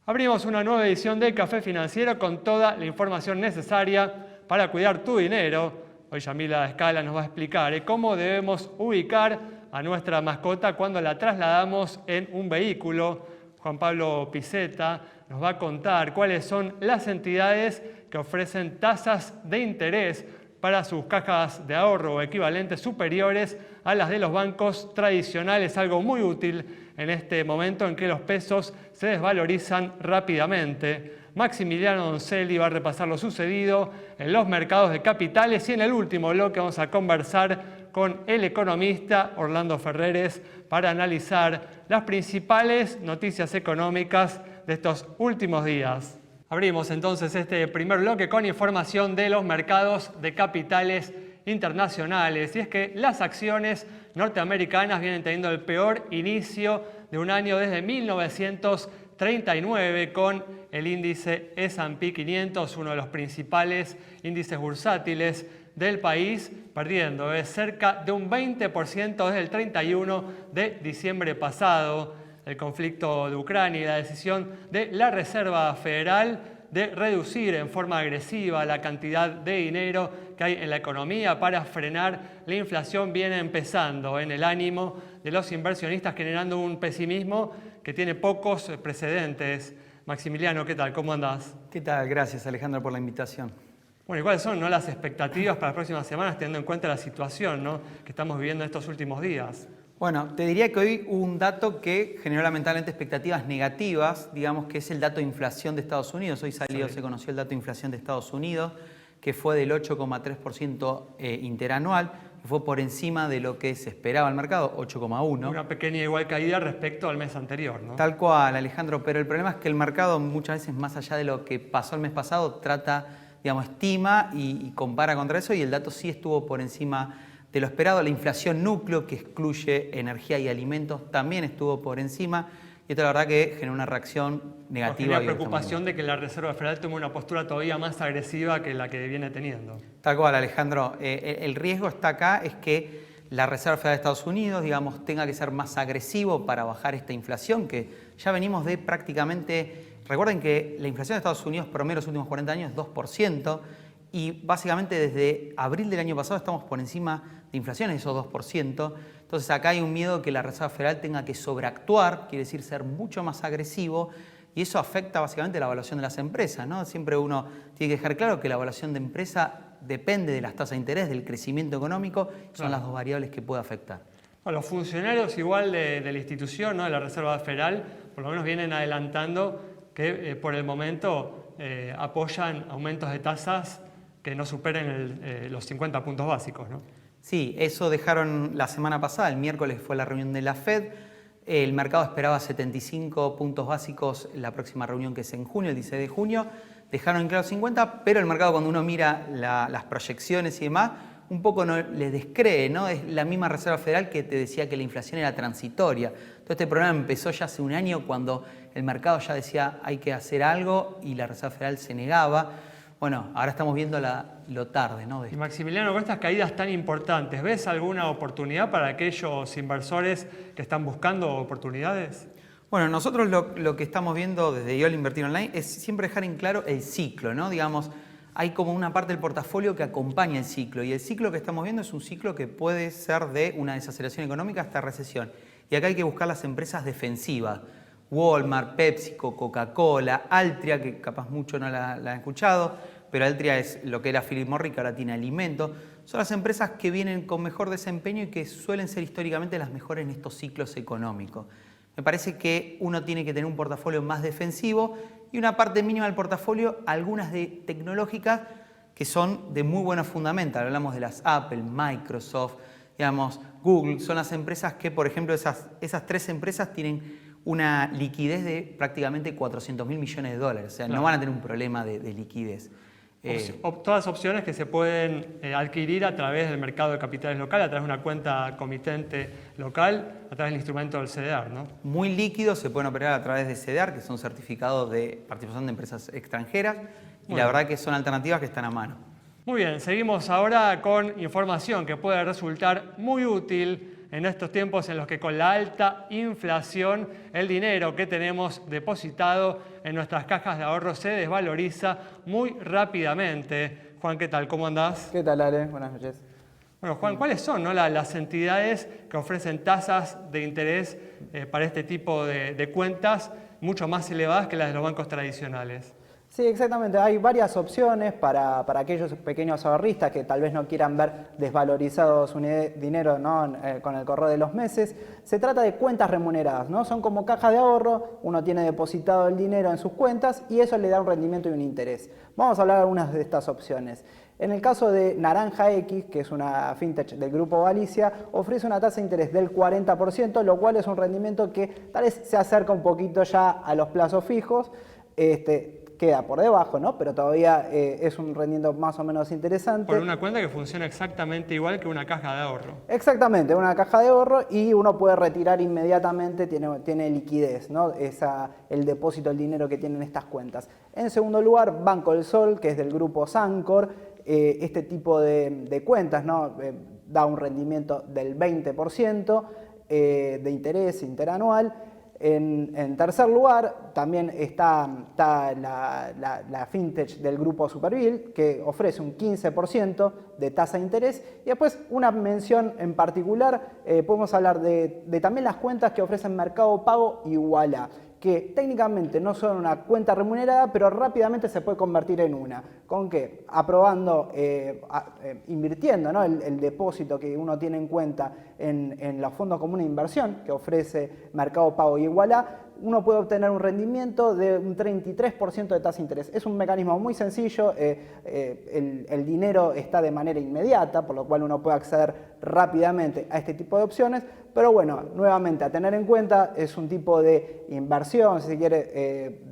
Abrimos una nueva edición de Café Financiero con toda la información necesaria para cuidar tu dinero. Hoy Yamila Escala nos va a explicar cómo debemos ubicar a nuestra mascota cuando la trasladamos en un vehículo. Juan Pablo Piceta nos va a contar cuáles son las entidades que ofrecen tasas de interés para sus cajas de ahorro o equivalentes superiores a las de los bancos tradicionales, algo muy útil en este momento en que los pesos se desvalorizan rápidamente. Maximiliano Donzelli va a repasar lo sucedido en los mercados de capitales y en el último bloque vamos a conversar con el economista Orlando Ferreres para analizar las principales noticias económicas de estos últimos días. Abrimos entonces este primer bloque con información de los mercados de capitales internacionales. Y es que las acciones norteamericanas vienen teniendo el peor inicio de un año desde 1939 con el índice S&P 500, uno de los principales índices bursátiles del país, perdiendo cerca de un 20% desde el 31 de diciembre pasado. El conflicto de Ucrania y la decisión de la Reserva Federal de reducir en forma agresiva la cantidad de dinero que hay en la economía para frenar la inflación viene empezando en el ánimo de los inversionistas, generando un pesimismo que tiene pocos precedentes. Maximiliano, ¿qué tal? ¿Cómo andás? ¿Qué tal? Gracias, Alejandro, por la invitación. Bueno, ¿y cuáles son las expectativas para las próximas semanas, teniendo en cuenta la situación que estamos viviendo en estos últimos días? Bueno, te diría que hoy hubo un dato que generó lamentablemente expectativas negativas, digamos que es el dato de inflación de Estados Unidos. Hoy salió, se conoció el dato de inflación de Estados Unidos, que fue del 8,3% interanual, que fue por encima de lo que se esperaba el mercado, 8,1%. Una pequeña igual caída respecto al mes anterior, ¿no? Tal cual, Alejandro, pero el problema es que el mercado muchas veces, más allá de lo que pasó el mes pasado, trata, digamos, estima y compara contra eso, y el dato sí estuvo por encima de lo esperado. La inflación núcleo, que excluye energía y alimentos, también estuvo por encima. Y esto la verdad que generó una reacción negativa. La preocupación de que la Reserva Federal tome una postura todavía más agresiva que la que viene teniendo. Tal cual, Alejandro. El riesgo está acá, es que la Reserva Federal de Estados Unidos, digamos, tenga que ser más agresivo para bajar esta inflación, que ya venimos de prácticamente... Recuerden que la inflación de Estados Unidos promedio en los últimos 40 años es 2%, y básicamente desde abril del año pasado estamos por encima de inflación, esos 2%. Entonces acá hay un miedo que la Reserva Federal tenga que sobreactuar, quiere decir ser mucho más agresivo, y eso afecta básicamente la evaluación de las empresas, ¿no? Siempre uno tiene que dejar claro que la evaluación de empresa depende de las tasas de interés, del crecimiento económico, son las dos variables que puede afectar. Bueno, los funcionarios igual de la institución, ¿no?, de la Reserva Federal, por lo menos vienen adelantando que por el momento apoyan aumentos de tasas que no superen los 50 puntos básicos, ¿no? Sí, eso dejaron la semana pasada, el miércoles fue la reunión de la Fed. El mercado esperaba 75 puntos básicos en la próxima reunión, que es en junio, el 16 de junio. Dejaron en claro 50, pero el mercado, cuando uno mira las proyecciones y demás, un poco no le descree, ¿no? Es la misma Reserva Federal que te decía que la inflación era transitoria. Todo este problema empezó ya hace un año, cuando el mercado ya decía hay que hacer algo y la Reserva Federal se negaba. Bueno, ahora estamos viendo lo tarde, ¿no? Y Maximiliano, con estas caídas tan importantes, ¿ves alguna oportunidad para aquellos inversores que están buscando oportunidades? Bueno, nosotros lo que estamos viendo desde YOL Invertir Online es siempre dejar en claro el ciclo, ¿no? Digamos, hay como una parte del portafolio que acompaña el ciclo, y el ciclo que estamos viendo es un ciclo que puede ser de una desaceleración económica hasta recesión. Y acá hay que buscar las empresas defensivas. Walmart, PepsiCo, Coca-Cola, Altria, que capaz mucho no la han escuchado, pero Altria es lo que era Philip Morris, que ahora tiene alimentos. Son las empresas que vienen con mejor desempeño y que suelen ser históricamente las mejores en estos ciclos económicos. Me parece que uno tiene que tener un portafolio más defensivo y una parte mínima del portafolio, algunas de tecnológicas que son de muy buenos fundamentos. Hablamos de las Apple, Microsoft, digamos, Google. Son las empresas que, por ejemplo, esas tres empresas tienen una liquidez de prácticamente 400.000 millones de dólares. O sea, no van a tener un problema de liquidez. Todas opciones que se pueden adquirir a través del mercado de capitales local, a través de una cuenta comitente local, a través del instrumento del CDR, ¿no? Muy líquidos, se pueden operar a través de CDR, que son certificados de participación de empresas extranjeras, y la verdad que son alternativas que están a mano. Muy bien, seguimos ahora con información que puede resultar muy útil en estos tiempos en los que con la alta inflación el dinero que tenemos depositado en nuestras cajas de ahorro se desvaloriza muy rápidamente. Juan, ¿qué tal? ¿Cómo andás? ¿Qué tal, Ale? Buenas noches. Bueno, Juan, ¿cuáles son las entidades que ofrecen tasas de interés para este tipo de cuentas mucho más elevadas que las de los bancos tradicionales? Sí, exactamente. Hay varias opciones para aquellos pequeños ahorristas que tal vez no quieran ver desvalorizado su dinero, ¿no? Con el correr de los meses. Se trata de cuentas remuneradas, ¿no? Son como cajas de ahorro, uno tiene depositado el dinero en sus cuentas y eso le da un rendimiento y un interés. Vamos a hablar de algunas de estas opciones. En el caso de Naranja X, que es una fintech del Grupo Galicia, ofrece una tasa de interés del 40%, lo cual es un rendimiento que tal vez se acerca un poquito ya a los plazos fijos. Queda por debajo, ¿no? Pero todavía es un rendimiento más o menos interesante. Por una cuenta que funciona exactamente igual que una caja de ahorro. Exactamente, una caja de ahorro y uno puede retirar inmediatamente, tiene liquidez, ¿no? El depósito del dinero que tienen estas cuentas. En segundo lugar, Banco del Sol, que es del grupo Sancor. Este tipo de cuentas, ¿no? Da un rendimiento del 20% de interés interanual. En tercer lugar, también está la fintech del grupo Superville, que ofrece un 15% de tasa de interés. Y después, una mención en particular, podemos hablar de también las cuentas que ofrecen Mercado Pago y Ualá, que técnicamente no son una cuenta remunerada, pero rápidamente se puede convertir en una. ¿Con qué? Aprobando, invirtiendo, ¿no? el depósito que uno tiene en cuenta en los fondos comunes de inversión que ofrece Mercado Pago y Igualá, uno puede obtener un rendimiento de un 33% de tasa de interés. Es un mecanismo muy sencillo, el dinero está de manera inmediata, por lo cual uno puede acceder rápidamente a este tipo de opciones, pero bueno, nuevamente a tener en cuenta, es un tipo de inversión, si se quiere,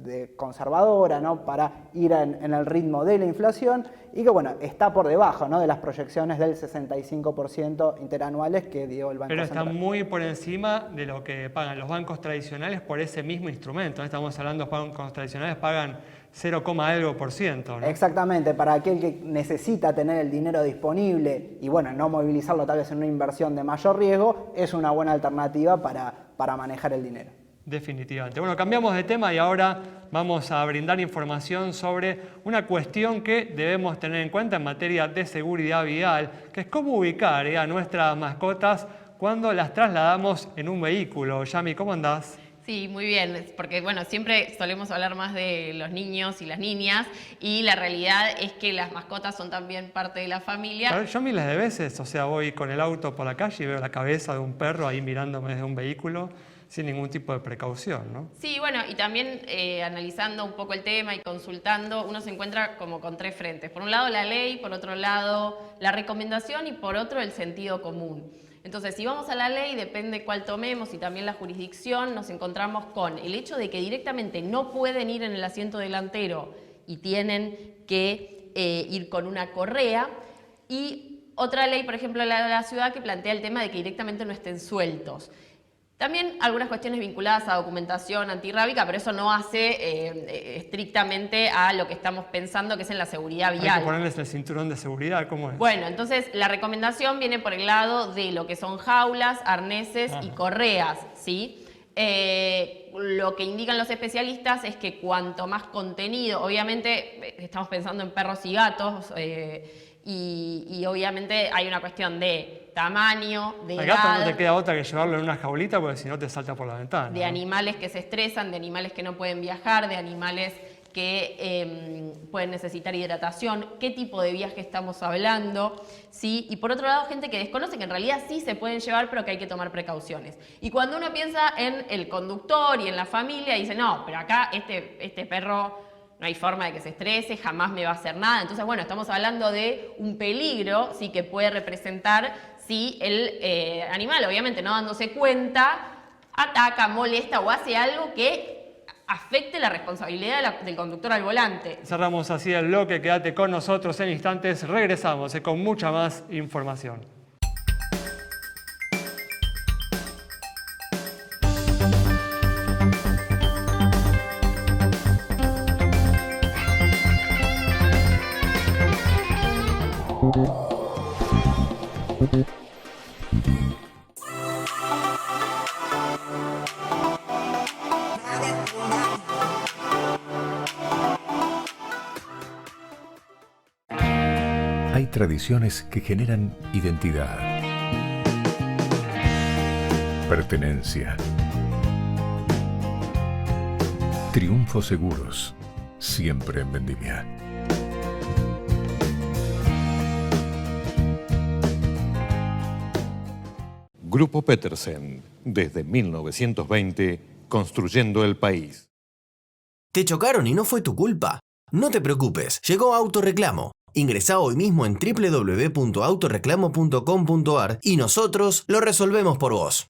de conservadora, ¿no? Para ir en el ritmo de la inflación y que bueno, está por debajo, ¿no? De las proyecciones del 65% interanuales que dio el Banco Pero Central. está muy por encima de lo que pagan los bancos tradicionales por ese mismo instrumento. Estamos hablando, los bancos tradicionales pagan 0, algo por ciento, ¿no? Exactamente, para aquel que necesita tener el dinero disponible y bueno, no movilizarlo tal vez en una inversión de mayor riesgo, es una buena alternativa para manejar el dinero. Definitivamente. Bueno, cambiamos de tema y ahora vamos a brindar información sobre una cuestión que debemos tener en cuenta en materia de seguridad vial, que es cómo ubicar a nuestras mascotas cuando las trasladamos en un vehículo. Yami, ¿cómo andás? Sí, muy bien, porque bueno, siempre solemos hablar más de los niños y las niñas y la realidad es que las mascotas son también parte de la familia. Yo miles de veces, voy con el auto por la calle y veo la cabeza de un perro ahí mirándome desde un vehículo sin ningún tipo de precaución, ¿no? Sí, bueno, y también analizando un poco el tema y consultando, uno se encuentra como con tres frentes. Por un lado la ley, por otro lado la recomendación y por otro el sentido común. Entonces, si vamos a la ley, depende cuál tomemos y también la jurisdicción, nos encontramos con el hecho de que directamente no pueden ir en el asiento delantero y tienen que ir con una correa. Y otra ley, por ejemplo, la de la ciudad, que plantea el tema de que directamente no estén sueltos. También algunas cuestiones vinculadas a documentación antirrábica, pero eso no hace estrictamente a lo que estamos pensando, que es en la seguridad vial. Hay que ponerles el cinturón de seguridad, ¿cómo es? Bueno, entonces la recomendación viene por el lado de lo que son jaulas, arneses y correas, ¿sí? Lo que indican los especialistas es que cuanto más contenido, obviamente estamos pensando en perros y gatos, y obviamente hay una cuestión de tamaño, de Al gato edad, no te queda otra que llevarlo en una jaulita porque si no te salta por la ventana. de animales que se estresan, de animales que no pueden viajar, de animales que pueden necesitar hidratación, qué tipo de viaje estamos hablando, ¿sí? Y por otro lado, gente que desconoce que en realidad sí se pueden llevar, pero que hay que tomar precauciones. Y cuando uno piensa en el conductor y en la familia, dice, no, pero acá este perro no hay forma de que se estrese, jamás me va a hacer nada. Entonces, bueno, estamos hablando de un peligro, ¿sí? Que puede representar si el animal, obviamente no dándose cuenta, ataca, molesta o hace algo que afecte la responsabilidad del conductor al volante. Cerramos así el bloque, quédate con nosotros en instantes, regresamos con mucha más información. Hay tradiciones que generan identidad, pertenencia. Triunfo Seguros, siempre en vendimia. Grupo Petersen, desde 1920, construyendo el país. ¿Te chocaron y no fue tu culpa? No te preocupes, llegó Autoreclamo. Ingresá hoy mismo en www.autoreclamo.com.ar y nosotros lo resolvemos por vos.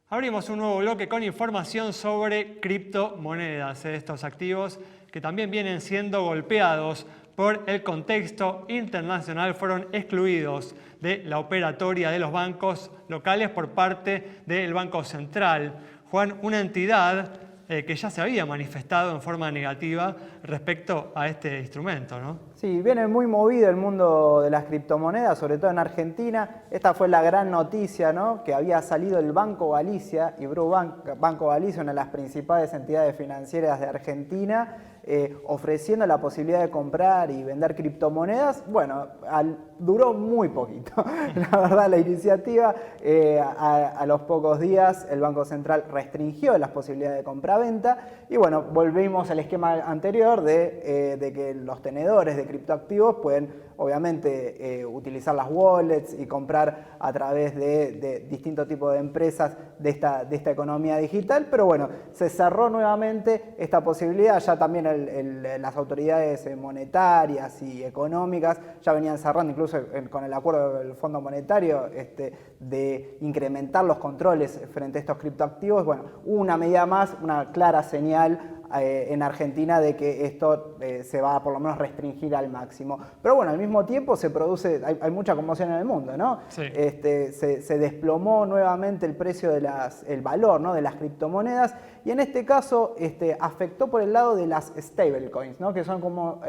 Abrimos un nuevo bloque con información sobre criptomonedas, estos activos que también vienen siendo golpeados por el contexto internacional, fueron excluidos de la operatoria de los bancos locales por parte del Banco Central. Juan, una entidad que ya se había manifestado en forma negativa respecto a este instrumento, ¿no? Sí, viene muy movido el mundo de las criptomonedas, sobre todo en Argentina. Esta fue la gran noticia, ¿no? Que había salido el Banco Galicia y Banco Galicia, una de las principales entidades financieras de Argentina, ofreciendo la posibilidad de comprar y vender criptomonedas. Bueno, duró muy poquito. La verdad, la iniciativa, a los pocos días, el Banco Central restringió las posibilidades de compra-venta y bueno, volvimos al esquema anterior de que los tenedores de criptoactivos pueden obviamente utilizar las wallets y comprar a través de distintos tipos de empresas de esta economía digital, pero bueno, se cerró nuevamente esta posibilidad. Ya también las autoridades monetarias y económicas ya venían cerrando, incluso con el acuerdo del Fondo Monetario, de incrementar los controles frente a estos criptoactivos. Bueno, una medida más, una clara señal en Argentina de que esto se va a por lo menos restringir al máximo. Pero bueno, al mismo tiempo se produce, hay mucha conmoción en el mundo, ¿no? Sí. Se desplomó nuevamente el precio el valor, ¿no? de las criptomonedas, y en este caso afectó por el lado de las stablecoins, ¿no? Que son como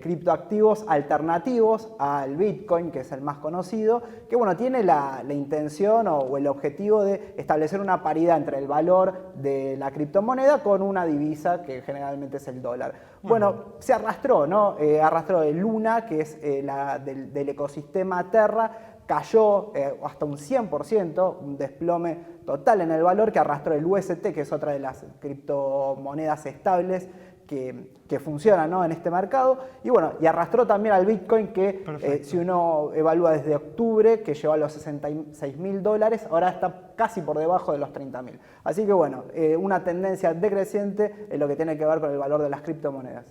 criptoactivos alternativos al Bitcoin, que es el más conocido, que bueno, tiene la intención o el objetivo de establecer una paridad entre el valor de la criptomoneda con una divisa que generalmente es el dólar. Bueno, se arrastró, ¿no? Arrastró el Luna, que es del ecosistema Terra, cayó hasta un 100%, un desplome total en el valor, que arrastró el UST, que es otra de las criptomonedas estables que funcionan, ¿no? en este mercado, y bueno, y arrastró también al Bitcoin, que si uno evalúa desde octubre, que llegó a los $66.000, ahora está casi por debajo de los 30.000. Así que bueno, una tendencia decreciente en lo que tiene que ver con el valor de las criptomonedas.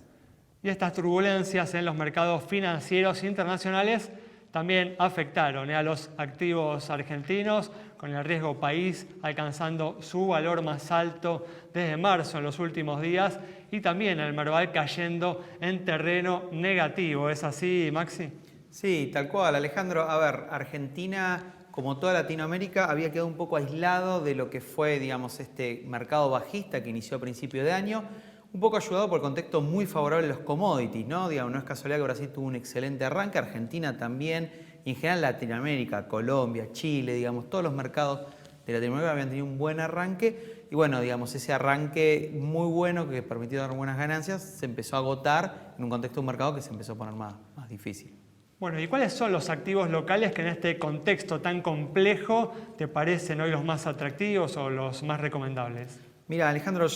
Y estas turbulencias en los mercados financieros internacionales también afectaron a los activos argentinos, con el riesgo país alcanzando su valor más alto desde marzo en los últimos días, y también el Merval cayendo en terreno negativo. ¿Es así, Maxi? Sí, tal cual, Alejandro. A ver, Argentina, como toda Latinoamérica, había quedado un poco aislado de lo que fue, digamos, este mercado bajista que inició a principio de año, un poco ayudado por el contexto muy favorable de los commodities, ¿no? Digamos, no es casualidad que Brasil tuvo un excelente arranque, Argentina también, y en general Latinoamérica, Colombia, Chile, digamos, todos los mercados de Latinoamérica habían tenido un buen arranque. Y bueno, digamos, ese arranque muy bueno que permitió dar buenas ganancias se empezó a agotar en un contexto de un mercado que se empezó a poner más difícil. Bueno, ¿y cuáles son los activos locales que en este contexto tan complejo te parecen hoy los más atractivos o los más recomendables? Mira, Alejandro,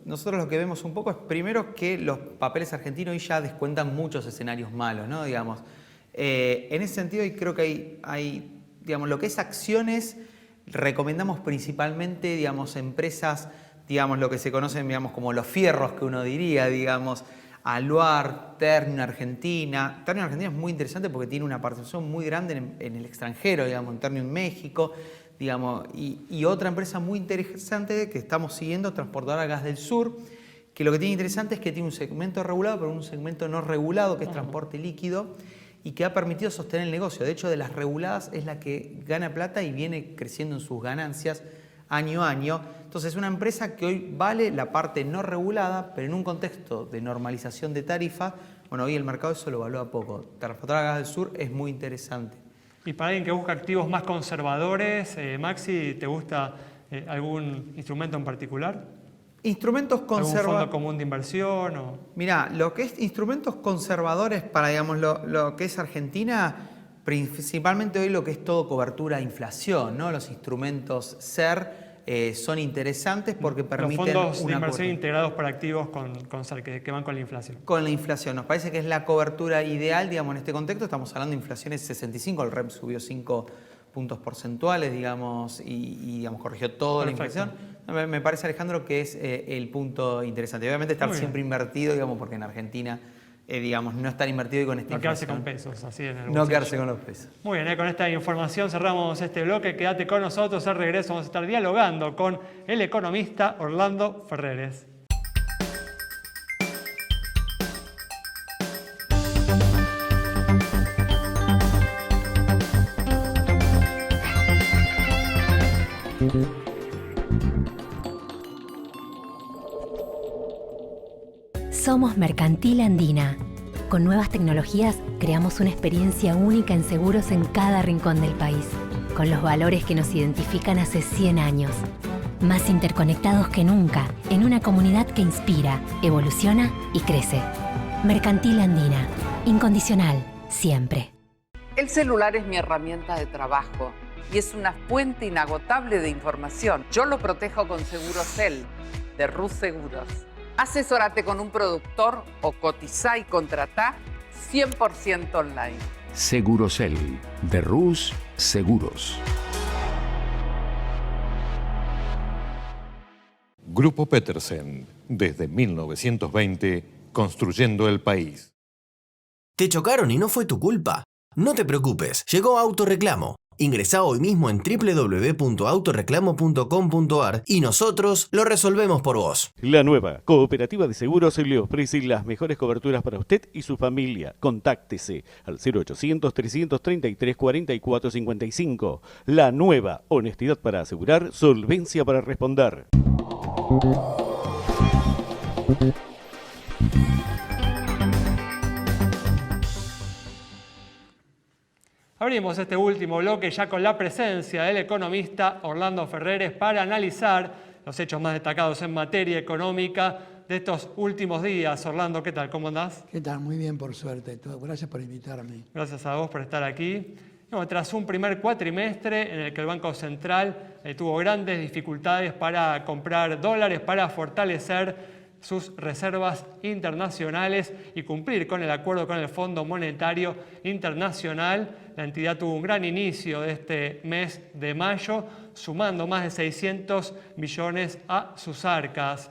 nosotros lo que vemos un poco es primero que los papeles argentinos hoy ya descuentan muchos escenarios malos, ¿no? Digamos, en ese sentido, y creo que hay, digamos, lo que es acciones, recomendamos principalmente, digamos, empresas, digamos, lo que se conocen, digamos, como los fierros que uno diría, digamos, Aluar, Ternium Argentina. Ternium Argentina es muy interesante porque tiene una participación muy grande en el extranjero, digamos, en Ternium México, digamos, y otra empresa muy interesante que estamos siguiendo, Transportadora Gas del Sur, que lo que tiene interesante es que tiene un segmento regulado, pero un segmento no regulado, que es transporte líquido, y que ha permitido sostener el negocio. De hecho, de las reguladas es la que gana plata y viene creciendo en sus ganancias año a año. Entonces, es una empresa que hoy vale la parte no regulada, pero en un contexto de normalización de tarifas, bueno, hoy el mercado eso lo evalúa poco. Transportadora Gas del Sur es muy interesante. Y para alguien que busca activos más conservadores, Maxi, ¿te gusta algún instrumento en particular? Instrumentos ¿Algún fondo conservadores. común de inversión? O... Mirá, lo que es instrumentos conservadores para, digamos, lo que es Argentina, principalmente hoy lo que es todo cobertura a inflación, ¿no? Los instrumentos SER son interesantes porque permiten Los fondos de una inversión cobertura integrados por activos con SER, que van con la inflación. con la inflación. Nos parece que es la cobertura ideal, digamos, en este contexto. Estamos hablando de inflaciones 65, el REP subió 5 puntos porcentuales, digamos, y digamos, corrigió toda la inflación. Me parece, Alejandro, que es el punto interesante. Obviamente estar siempre invertido, digamos, porque en Argentina, digamos, no estar invertido y con esta No quedarse inflación. con pesos, así en el No bolsillo. quedarse con los pesos. Muy bien, con esta información cerramos este bloque. Quédate con nosotros, al regreso vamos a estar dialogando con el economista Orlando Ferreres. Somos Mercantil Andina. Con nuevas tecnologías creamos una experiencia única en seguros en cada rincón del país, con los valores que nos identifican hace 100 años. Más interconectados que nunca, en una comunidad que inspira, evoluciona y crece. Mercantil Andina. Incondicional, siempre. El celular es mi herramienta de trabajo y es una fuente inagotable de información. Yo lo protejo con Segurosel, de Rus Seguros. Asesórate con un productor o cotizá y contratá 100% online. Segurosel, de Rus Seguros. Grupo Petersen, desde 1920, construyendo el país. ¿Te chocaron y no fue tu culpa? No te preocupes, llegó Autorreclamo. Ingresá hoy mismo en www.autoreclamo.com.ar y nosotros lo resolvemos por vos. La nueva Cooperativa de Seguros le ofrece las mejores coberturas para usted y su familia. Contáctese al 0800-333-4455. La nueva honestidad para asegurar, solvencia para responder. Abrimos este último bloque ya con la presencia del economista Orlando Ferreres para analizar los hechos más destacados en materia económica de estos últimos días. Orlando, ¿qué tal? ¿Cómo andás? ¿Qué tal? Muy bien, por suerte. Gracias por invitarme. Gracias a vos por estar aquí. Bueno, tras un primer cuatrimestre en el que el Banco Central tuvo grandes dificultades para comprar dólares, para fortalecer sus reservas internacionales y cumplir con el acuerdo con el Fondo Monetario Internacional. La entidad tuvo un gran inicio de este mes de mayo, sumando más de 600 millones a sus arcas.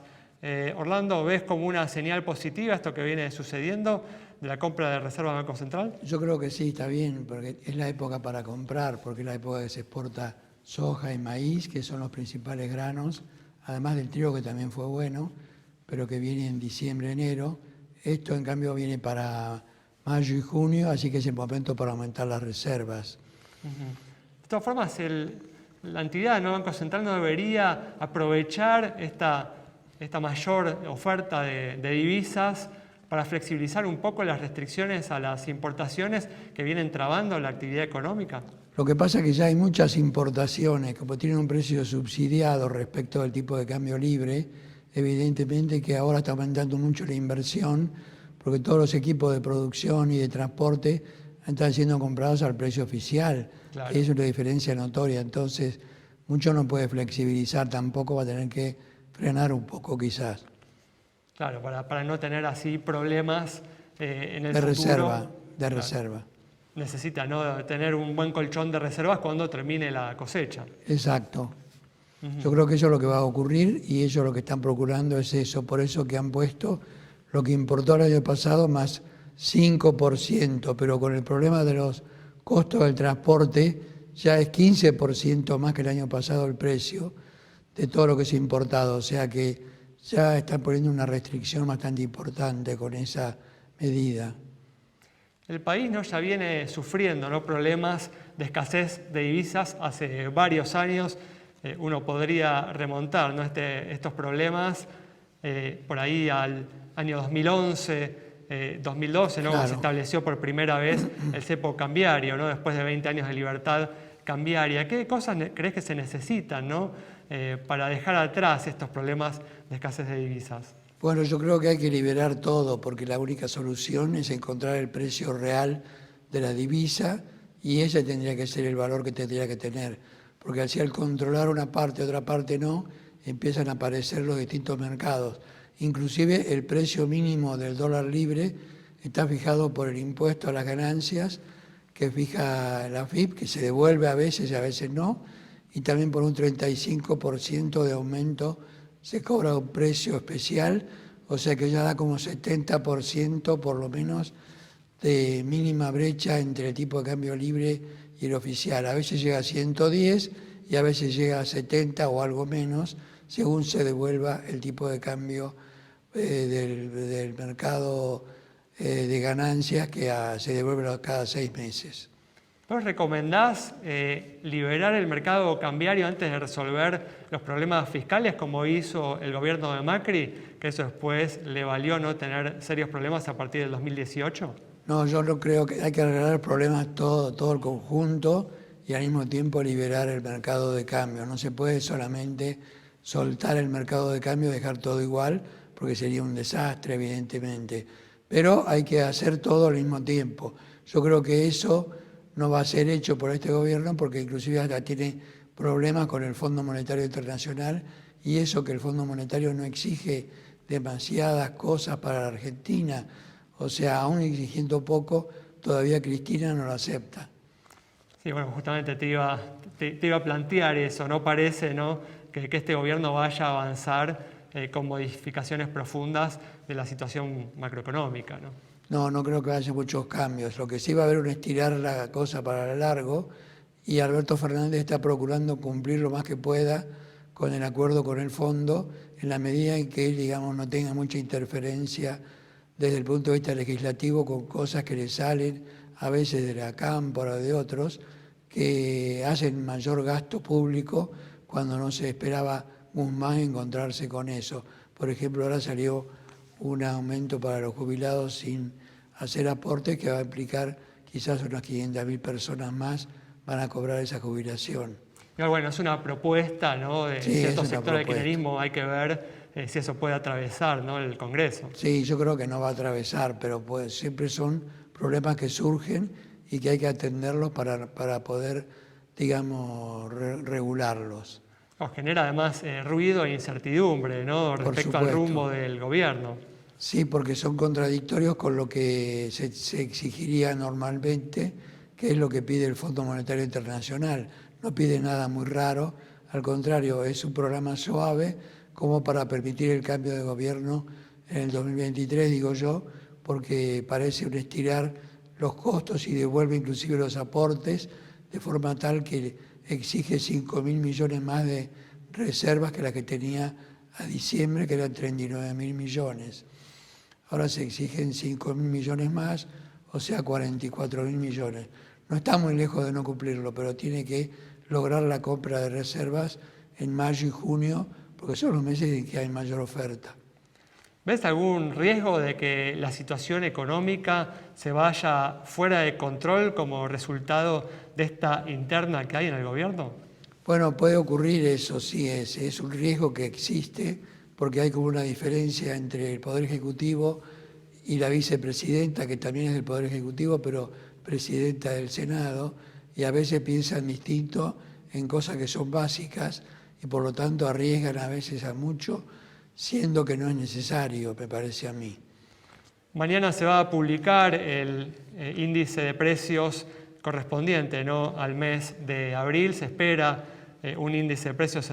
Orlando, ¿ves como una señal positiva esto que viene sucediendo de la compra de reservas del Banco Central? Yo creo que sí, está bien, porque es la época para comprar, porque es la época que se exporta soja y maíz, que son los principales granos, además del trigo, que también fue bueno, pero que viene en diciembre, enero. Esto, en cambio, viene para mayo y junio, así que es el momento para aumentar las reservas. De todas formas, la entidad, ¿no? Banco Central no debería aprovechar esta mayor oferta de divisas para flexibilizar un poco las restricciones a las importaciones que vienen trabando la actividad económica. Lo que pasa es que ya hay muchas importaciones, como tienen un precio subsidiado respecto al tipo de cambio libre. Evidentemente que ahora está aumentando mucho la inversión, porque todos los equipos de producción y de transporte están siendo comprados al precio oficial. Claro. Es una diferencia notoria, entonces mucho no puede flexibilizar, tampoco va a tener que frenar un poco quizás. Claro, para no tener así problemas en el futuro. Reserva, de reserva. Necesita, ¿no?, tener un buen colchón de reservas cuando termine la cosecha. Exacto. Yo creo que eso es lo que va a ocurrir y ellos lo que están procurando es eso. Por eso que han puesto lo que importó el año pasado más 5%, pero con el problema de los costos del transporte ya es 15% más que el año pasado el precio de todo lo que se ha importado. O sea que ya están poniendo una restricción bastante importante con esa medida. El país, ¿no?, ya viene sufriendo, ¿no?, problemas de escasez de divisas hace varios años. Uno podría remontar, ¿no?, estos problemas por ahí al año 2011, 2012, ¿no? Claro. Se estableció por primera vez el cepo cambiario, ¿no? Después de 20 años de libertad cambiaria. ¿Qué cosas crees que se necesitan, ¿no? Para dejar atrás estos problemas de escasez de divisas? Bueno, yo creo que hay que liberar todo, porque la única solución es encontrar el precio real de la divisa y ese tendría que ser el valor que tendría que tener. Porque así al controlar una parte, otra parte no, empiezan a aparecer los distintos mercados. Inclusive el precio mínimo del dólar libre está fijado por el impuesto a las ganancias que fija la AFIP, que se devuelve a veces y a veces no, y también por un 35% de aumento se cobra un precio especial, o sea que ya da como 70% por lo menos de mínima brecha entre el tipo de cambio libre y el oficial. A veces llega a 110 y a veces llega a 70 o algo menos, según se devuelva el tipo de cambio del mercado de ganancias que se devuelve cada 6 meses. ¿Vos recomendás liberar el mercado cambiario antes de resolver los problemas fiscales como hizo el gobierno de Macri, que eso después le valió no tener serios problemas a partir del 2018? No, yo no creo que hay que arreglar problemas todo el conjunto y al mismo tiempo liberar el mercado de cambio. No se puede solamente soltar el mercado de cambio y dejar todo igual, porque sería un desastre, evidentemente. Pero hay que hacer todo al mismo tiempo. Yo creo que eso no va a ser hecho por este gobierno porque inclusive hasta tiene problemas con el Fondo Monetario Internacional y eso que el Fondo Monetario no exige demasiadas cosas para la Argentina. O sea, aún exigiendo poco, todavía Cristina no lo acepta. Sí, bueno, justamente te iba a plantear eso. No parece, ¿no?, que este gobierno vaya a avanzar con modificaciones profundas de la situación macroeconómica, ¿no? No creo que haya muchos cambios. Lo que sí va a haber es estirar la cosa para largo y Alberto Fernández está procurando cumplir lo más que pueda con el acuerdo con el fondo en la medida en que él, digamos, no tenga mucha interferencia desde el punto de vista legislativo con cosas que le salen a veces de la Cámpora o de otros que hacen mayor gasto público cuando no se esperaba Guzmán encontrarse con eso. Por ejemplo, ahora salió un aumento para los jubilados sin hacer aportes que va a implicar quizás unas 500.000 personas más van a cobrar esa jubilación. Pero bueno, es una propuesta, ¿no?, de cierto sector del kirchnerismo. Hay que ver si eso puede atravesar, ¿no?, el Congreso. Sí, yo creo que no va a atravesar, pero pues siempre son problemas que surgen y que hay que atenderlos para poder, digamos, regularlos. Genera además ruido e incertidumbre, ¿no?, respecto al rumbo del gobierno. Sí, porque son contradictorios con lo que se exigiría normalmente, que es lo que pide el Fondo Monetario Internacional. No pide nada muy raro, al contrario, es un programa suave como para permitir el cambio de gobierno en el 2023, digo yo, porque parece un estirar los costos y devuelve inclusive los aportes de forma tal que exige 5.000 millones más de reservas que la que tenía a diciembre, que eran 39.000 millones. Ahora se exigen 5.000 millones más, o sea 44.000 millones. No está muy lejos de no cumplirlo, pero tiene que lograr la compra de reservas en mayo y junio, porque son los meses en que hay mayor oferta. ¿Ves algún riesgo de que la situación económica se vaya fuera de control como resultado de esta interna que hay en el gobierno? Bueno, puede ocurrir eso, sí, es un riesgo que existe, porque hay como una diferencia entre el Poder Ejecutivo y la vicepresidenta, que también es del Poder Ejecutivo, pero presidenta del Senado, y a veces piensan distinto en cosas que son básicas y por lo tanto arriesgan a veces a mucho, siendo que no es necesario, me parece a mí. Mañana se va a publicar el índice de precios correspondiente, ¿no?, al mes de abril. Se espera un índice de precios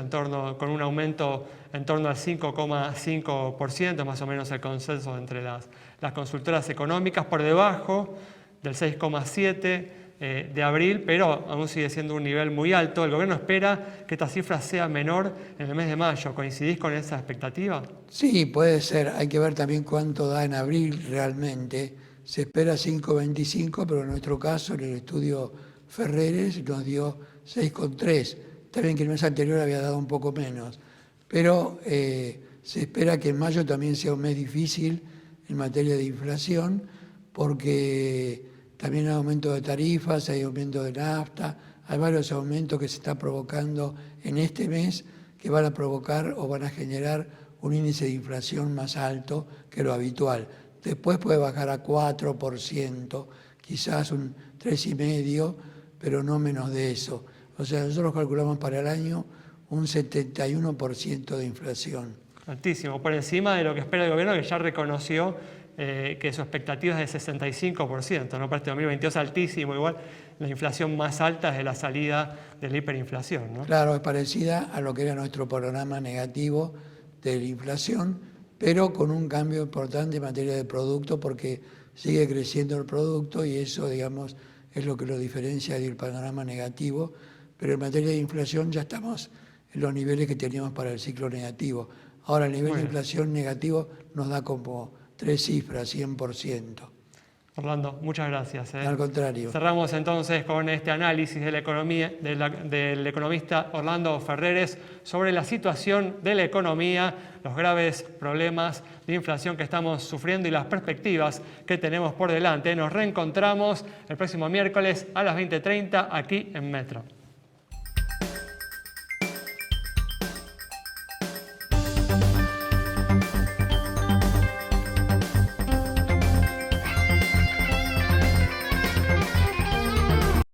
con un aumento en torno al 5,5%, más o menos el consenso entre las consultoras económicas, por debajo del 6,7% de abril, pero aún sigue siendo un nivel muy alto. El gobierno espera que esta cifra sea menor en el mes de mayo. ¿Coincidís con esa expectativa? Sí, puede ser. Hay que ver también cuánto da en abril realmente. Se espera 5,25, pero en nuestro caso, en el estudio Ferreres, nos dio 6,3. También que el mes anterior había dado un poco menos. Pero se espera que en mayo también sea un mes difícil en materia de inflación, porque también hay aumento de tarifas, hay aumento de nafta, hay varios aumentos que se están provocando en este mes que van a provocar o van a generar un índice de inflación más alto que lo habitual. Después puede bajar a 4%, quizás un 3,5%, pero no menos de eso. O sea, nosotros calculamos para el año un 71% de inflación. Altísimo, por encima de lo que espera el gobierno, que ya reconoció que su expectativa es de 65%, ¿no? Para este 2022 altísimo, igual la inflación más alta desde la salida de la hiperinflación, ¿no? Claro, es parecida a lo que era nuestro panorama negativo de la inflación, pero con un cambio importante en materia de producto, porque sigue creciendo el producto y eso, digamos, es lo que lo diferencia del panorama negativo, pero en materia de inflación ya estamos en los niveles que teníamos para el ciclo negativo. Ahora el nivel de inflación negativo nos da como 3 cifras, 100%. Orlando, muchas gracias. Al contrario. Cerramos entonces con este análisis de la economía del economista Orlando Ferreres sobre la situación de la economía, los graves problemas de inflación que estamos sufriendo y las perspectivas que tenemos por delante. Nos reencontramos el próximo miércoles a las 20:30 aquí en Metro.